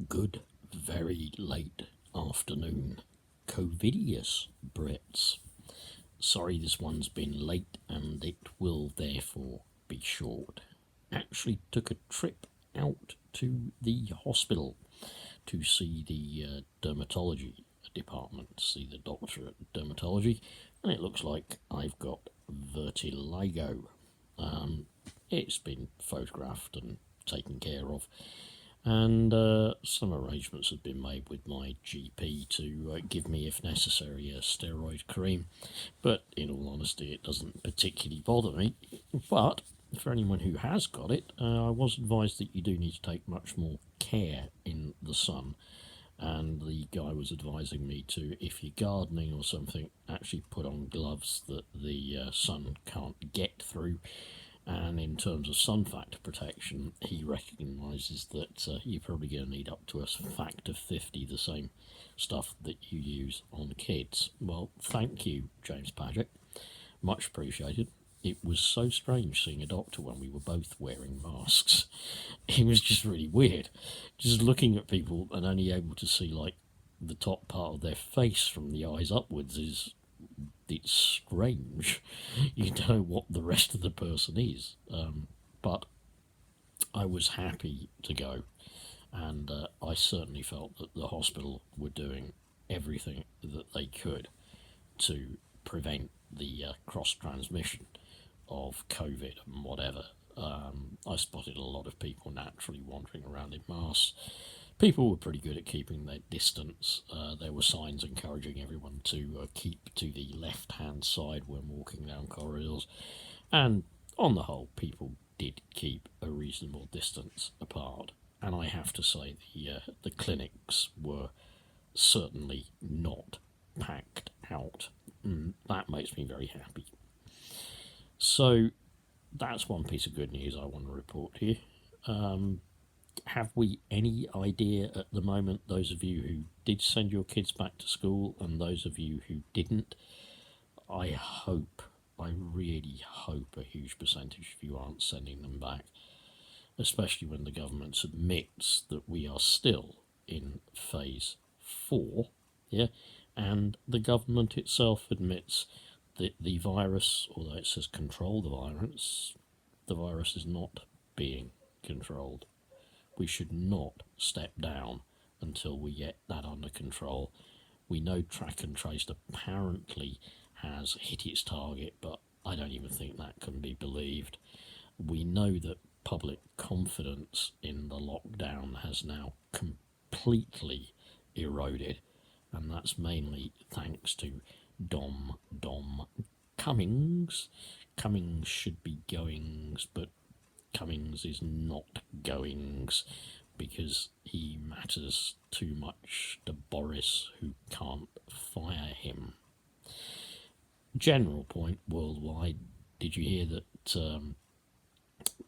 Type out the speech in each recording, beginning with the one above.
Good, very late afternoon, Covidius Brits. Sorry this one's been late and it will therefore be short. Actually took a trip out to the hospital to see the dermatology department, see the doctor at dermatology, and it looks like I've got vertigo. It's been photographed and taken care of, and some arrangements have been made with my GP to give me, if necessary, a steroid cream. But in all honesty, it doesn't particularly bother me. But for anyone who has got it, I was advised that you do need to take much more care in the sun. And the guy was advising me to, if you're gardening or something, actually put on gloves that the sun can't get through. And in terms of sun factor protection, he recognises that you're probably going to need up to a factor 50, the same stuff that you use on kids. Well, thank you, James Paget. Much appreciated. It was so strange seeing a doctor when we were both wearing masks. It was just really weird. Just looking at people and only able to see, like, the top part of their face from the eyes upwards it's strange. You don't know what the rest of the person is. But I was happy to go, and I certainly felt that the hospital were doing everything that they could to prevent the cross-transmission of COVID and whatever. I spotted a lot of people naturally wandering around in masks. People were pretty good at keeping their distance. There were signs encouraging everyone to keep to the left-hand side when walking down corridors. And on the whole, people did keep a reasonable distance apart. And I have to say, the clinics were certainly not packed out. That makes me very happy. So that's one piece of good news I want to report to you. Have we any idea at the moment, those of you who did send your kids back to school and those of you who didn't? I really hope a huge percentage of you aren't sending them back, especially when the government admits that we are still in phase 4, and the government itself admits that the virus, although it says control the virus is not being controlled. We should not step down until we get that under control. We know track and trace apparently has hit its target, but I don't even think that can be believed. We know that public confidence in the lockdown has now completely eroded, and that's mainly thanks to Dom Cummings. Cummings should be goings, but Cummings is not goings because he matters too much to Boriss, who can't fire him. General point worldwide, did you hear that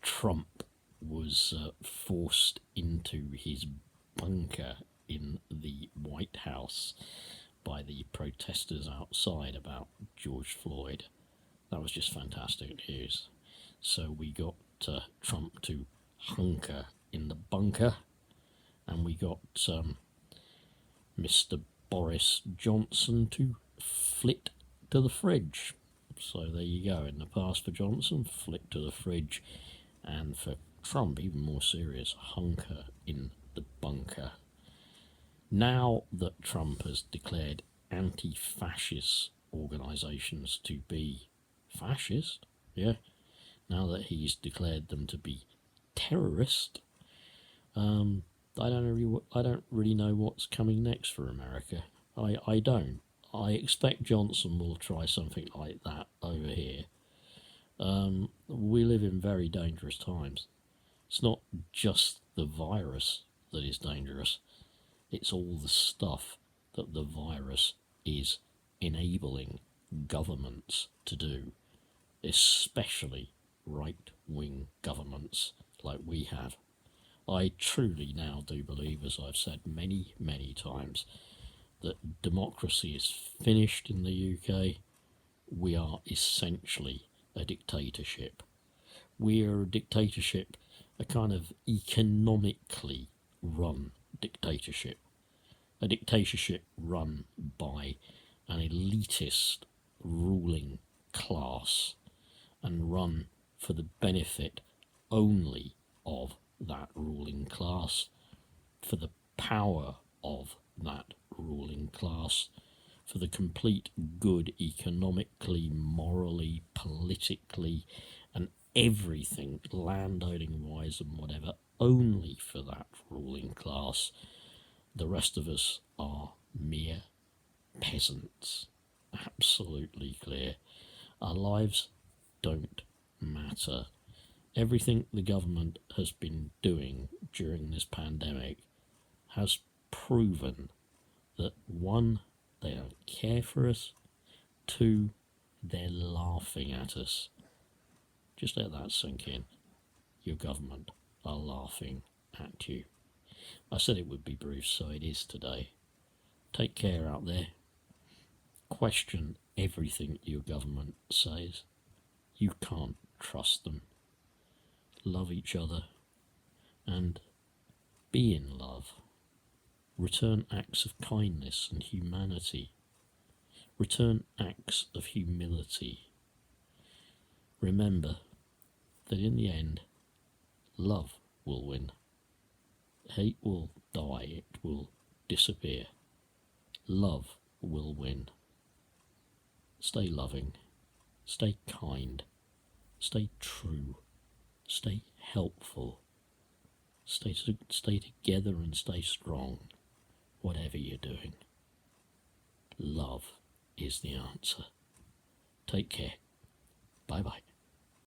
Trump was forced into his bunker in the White House by the protesters outside about George Floyd? That was just fantastic news. So we got Trump to hunker in the bunker, and we got Mr. Boris Johnson to flit to the fridge. So there you go. In the past for Johnson, flit to the fridge, and for Trump, even more serious, hunker in the bunker. Now that Trump has declared anti-fascist organisations to be fascist, now that he's declared them to be terrorist, I don't really know what's coming next for America. I don't. I expect Johnson will try something like that over here. We live in very dangerous times. It's not just the virus that is dangerous. It's all the stuff that the virus is enabling governments to do, especially right-wing governments like we have. I truly now do believe, as I've said many, many times, that democracy is finished in the UK. We are essentially a dictatorship. We are a dictatorship, a kind of economically run dictatorship. A dictatorship run by an elitist ruling class and run for the benefit only of that ruling class, for the power of that ruling class, for the complete good economically, morally, politically, and everything, landowning wise and whatever, only for that ruling class. The rest of us are mere peasants. Absolutely clear. Our lives don't matter. Everything the government has been doing during this pandemic has proven that, one, they don't care for us, two, they're laughing at us. Just let that sink in. Your government are laughing at you. I said it would be brief, so it is today. Take care out there. Question everything your government says. You can't trust them. Love each other and be in love. Return acts of kindness and humanity. Return acts of humility. Remember that in the end, love will win. Hate will die, it will disappear. Love will win. Stay loving, stay kind, stay true, stay helpful, stay together and stay strong, whatever you're doing. Love is the answer. Take care. Bye-bye.